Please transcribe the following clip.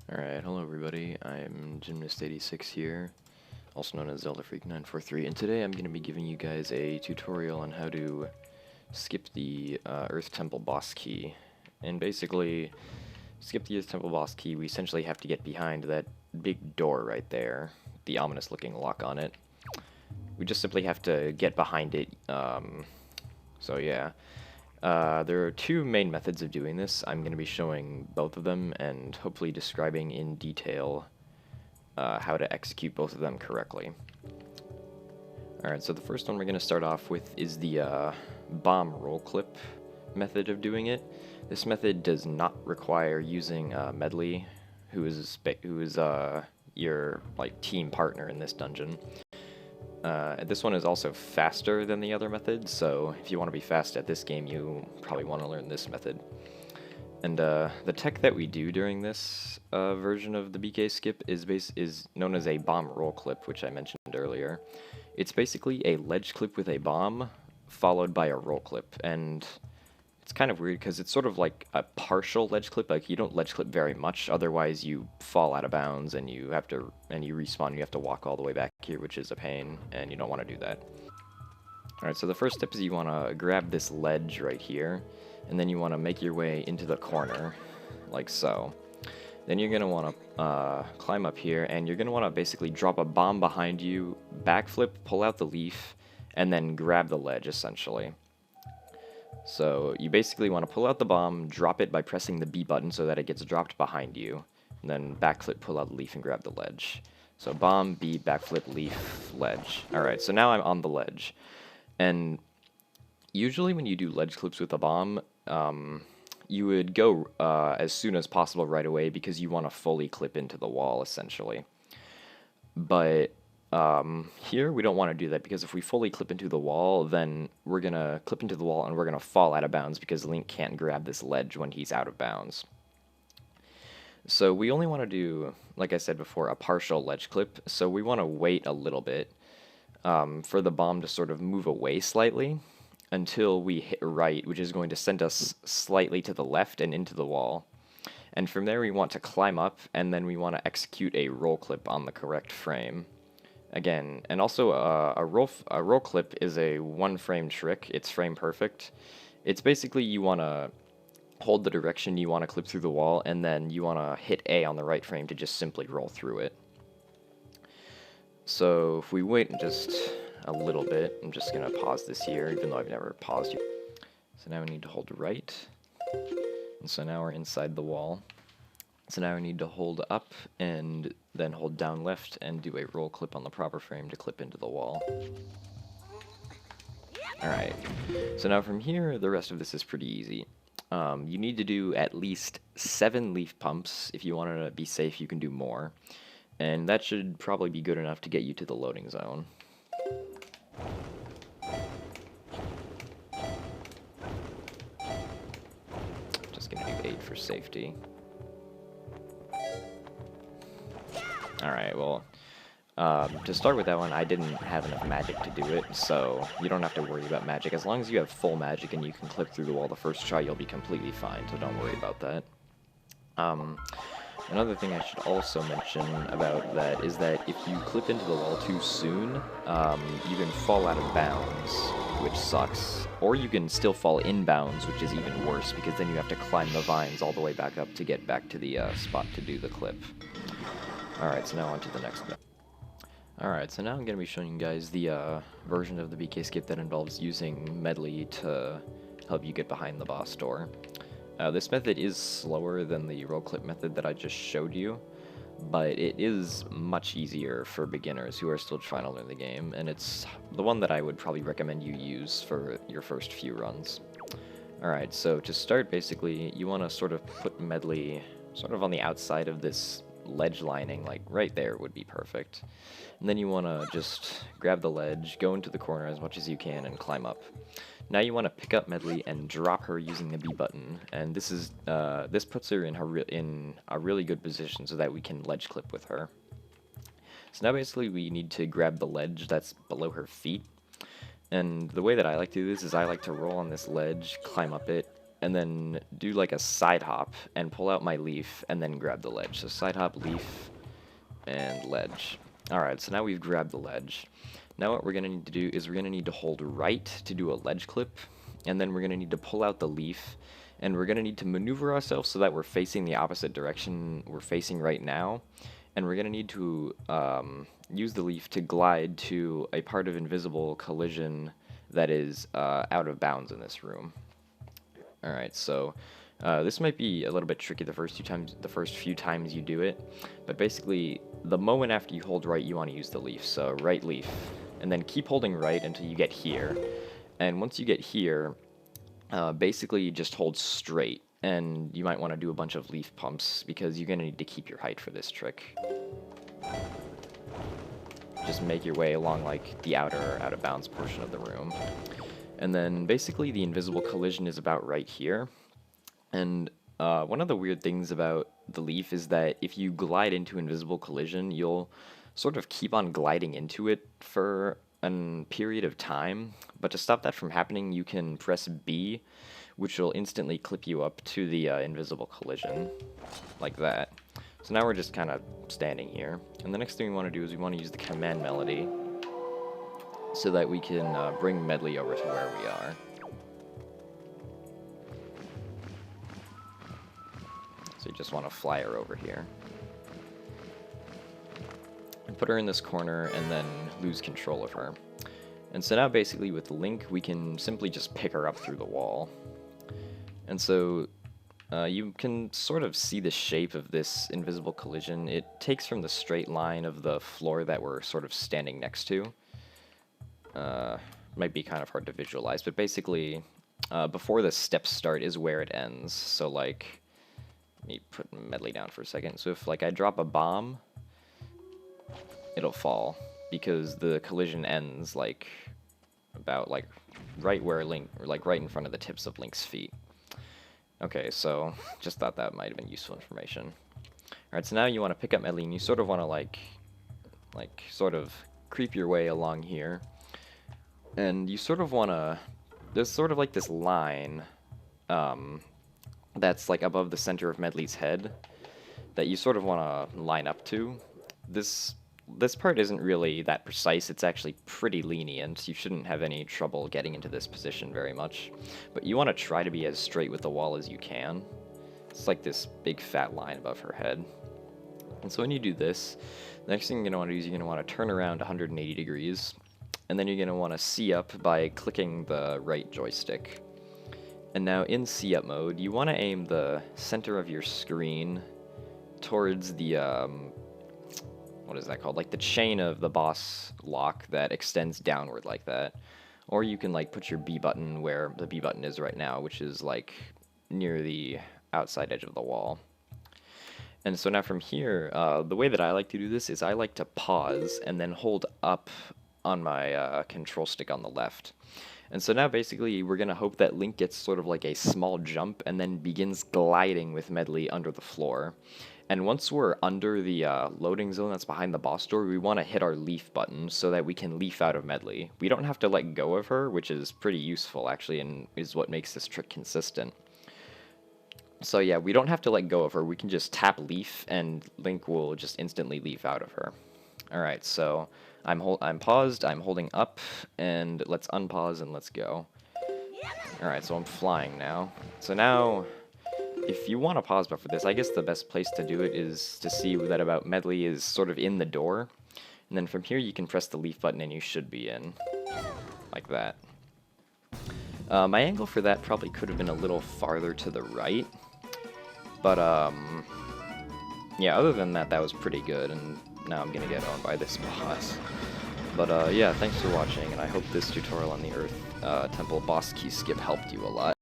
Alright, hello everybody, I'm Gymnast86 here, also known as ZeldaFreak943, and today I'm going to be giving you guys a tutorial on how to skip the Earth Temple boss key. And basically, skip the Earth Temple boss key, we essentially have to get behind that big door right there, the ominous looking lock on it. We just simply have to get behind it, so yeah. There are two main methods of doing this. I'm going to be showing both of them and hopefully describing in detail how to execute both of them correctly. Alright, so the first one we're going to start off with is the bomb roll clip method of doing it. This method does not require using Medley, who is your team partner in this dungeon. This one is also faster than the other method, so if you want to be fast at this game, you probably want to learn this method. And the tech that we do during this version of the BK skip is known as a bomb roll clip, which I mentioned earlier. It's basically a ledge clip with a bomb, followed by a roll clip, and it's kind of weird because it's sort of like a partial ledge clip. Like, you don't ledge clip very much, otherwise you fall out of bounds and you respawn. You have to walk all the way back here, which is a pain, and you don't want to do that. Alright, so the first step is you want to grab this ledge right here, and then you want to make your way into the corner, like so. Then you're going to want to climb up here, and you're going to want to basically drop a bomb behind you, backflip, pull out the leaf, and then grab the ledge, essentially. So you basically want to pull out the bomb, drop it by pressing the B button so that it gets dropped behind you, and then backflip, pull out the leaf, and grab the ledge. So bomb, B, backflip, leaf, ledge. Alright, so now I'm on the ledge. And usually when you do ledge clips with a bomb, you would go as soon as possible right away because you want to fully clip into the wall, essentially. But here we don't want to do that because if we fully clip into the wall, then we're going to clip into the wall and we're going to fall out of bounds because Link can't grab this ledge when he's out of bounds. So we only want to do, like I said before, a partial ledge clip, so we want to wait a little bit for the bomb to sort of move away slightly until we hit right, which is going to send us slightly to the left and into the wall. And from there we want to climb up, and then we want to execute a roll clip on the correct frame. Again, and also a roll clip is a one-frame trick. It's frame perfect. It's basically you want to hold the direction you want to clip through the wall, and then you want to hit A on the right frame to just simply roll through it. So if we wait just a little bit, I'm just going to pause this here, even though I've never paused it. So now we need to hold right, and so now we're inside the wall. So now we need to hold up and then hold down left and do a roll clip on the proper frame to clip into the wall. Alright, so now from here, the rest of this is pretty easy. You need to do at least 7 leaf pumps. If you want to be safe, you can do more. And that should probably be good enough to get you to the loading zone. Just gonna do 8 for safety. Alright, well, to start with that one, I didn't have enough magic to do it, so you don't have to worry about magic. As long as you have full magic and you can clip through the wall the first try, you'll be completely fine, so don't worry about that. Another thing I should also mention about that is that if you clip into the wall too soon, you can fall out of bounds, which sucks. Or you can still fall in bounds, which is even worse, because then you have to climb the vines all the way back up to get back to the spot to do the clip. Alright, so now on to the next one. Alright, so now I'm going to be showing you guys the version of the BK skip that involves using Medley to help you get behind the boss door. This method is slower than the roll clip method that I just showed you, but it is much easier for beginners who are still trying to learn the game, and it's the one that I would probably recommend you use for your first few runs. Alright, so to start, basically, you want to sort of put Medley sort of on the outside of this ledge lining, like right there would be perfect. And then you want to just grab the ledge, go into the corner as much as you can, and climb up. Now you want to pick up Medley and drop her using the B button, and this puts her in a really good position so that we can ledge clip with her. So now basically we need to grab the ledge that's below her feet, and the way that I like to do this is I like to roll on this ledge, climb up it, and then do like a side hop and pull out my leaf and then grab the ledge. So side hop, leaf, and ledge. Alright, so now we've grabbed the ledge. Now what we're going to need to do is we're going to need to hold right to do a ledge clip, and then we're going to need to pull out the leaf, and we're going to need to maneuver ourselves so that we're facing the opposite direction we're facing right now, and we're going to need to use the leaf to glide to a part of invisible collision that is out of bounds in this room. Alright, so this might be a little bit tricky the first few times you do it, but basically the moment after you hold right, you want to use the leaf. So right leaf, and then keep holding right until you get here. And once you get here, basically you just hold straight, and you might want to do a bunch of leaf pumps because you're going to need to keep your height for this trick. Just make your way along like the outer out of bounds portion of the room. And then basically the invisible collision is about right here. And one of the weird things about the leaf is that if you glide into invisible collision, you'll sort of keep on gliding into it for a period of time. But to stop that from happening, you can press B, which will instantly clip you up to the invisible collision, like that. So now we're just kind of standing here. And the next thing we want to do is we want to use the command melody so that we can bring Medley over to where we are. So you just want to fly her over here. And put her in this corner and then lose control of her. And so now basically with Link, we can simply just pick her up through the wall. And so you can sort of see the shape of this invisible collision. It takes from the straight line of the floor that we're sort of standing next to. Might be kind of hard to visualize, but basically before the steps start is where it ends. So like, let me put Medley down for a second. So if like I drop a bomb, it'll fall because the collision ends like about like right where Link, or like right in front of the tips of Link's feet. Okay, so just thought that might have been useful information. Alright, so now you want to pick up Medley and you sort of want to like sort of creep your way along here. And you sort of want to, there's sort of like this line that's like above the center of Medley's head that you sort of want to line up to. This part isn't really that precise. It's actually pretty lenient. You shouldn't have any trouble getting into this position very much. But you want to try to be as straight with the wall as you can. It's like this big fat line above her head. And so when you do this, the next thing you're going to want to do is you're going to want to turn around 180 degrees. And then you're going to want to C up by clicking the right joystick. And now in C up mode, you want to aim the center of your screen towards the, what is that called? Like the chain of the boss lock that extends downward like that. Or you can like put your B button where the B button is right now, which is like near the outside edge of the wall. And so now from here, the way that I like to do this is I like to pause and then hold up on my control stick on the left. And so now basically we're going to hope that Link gets sort of like a small jump and then begins gliding with Medley under the floor. And once we're under the loading zone that's behind the boss door, we want to hit our leaf button so that we can leaf out of Medley. We don't have to let go of her, which is pretty useful actually and is what makes this trick consistent. So yeah, we don't have to let go of her. We can just tap leaf and Link will just instantly leaf out of her. Alright, so I'm paused, I'm holding up, and let's unpause and let's go. Alright, so I'm flying now. So now, if you want to pause buffer this, I guess the best place to do it is to see that about Medley is sort of in the door. And then from here you can press the leaf button and you should be in. Like that. My angle for that probably could have been a little farther to the right. But, yeah, other than that, that was pretty good, and now I'm gonna get owned by this boss. But, yeah, thanks for watching, and I hope this tutorial on the Earth Temple boss key skip helped you a lot.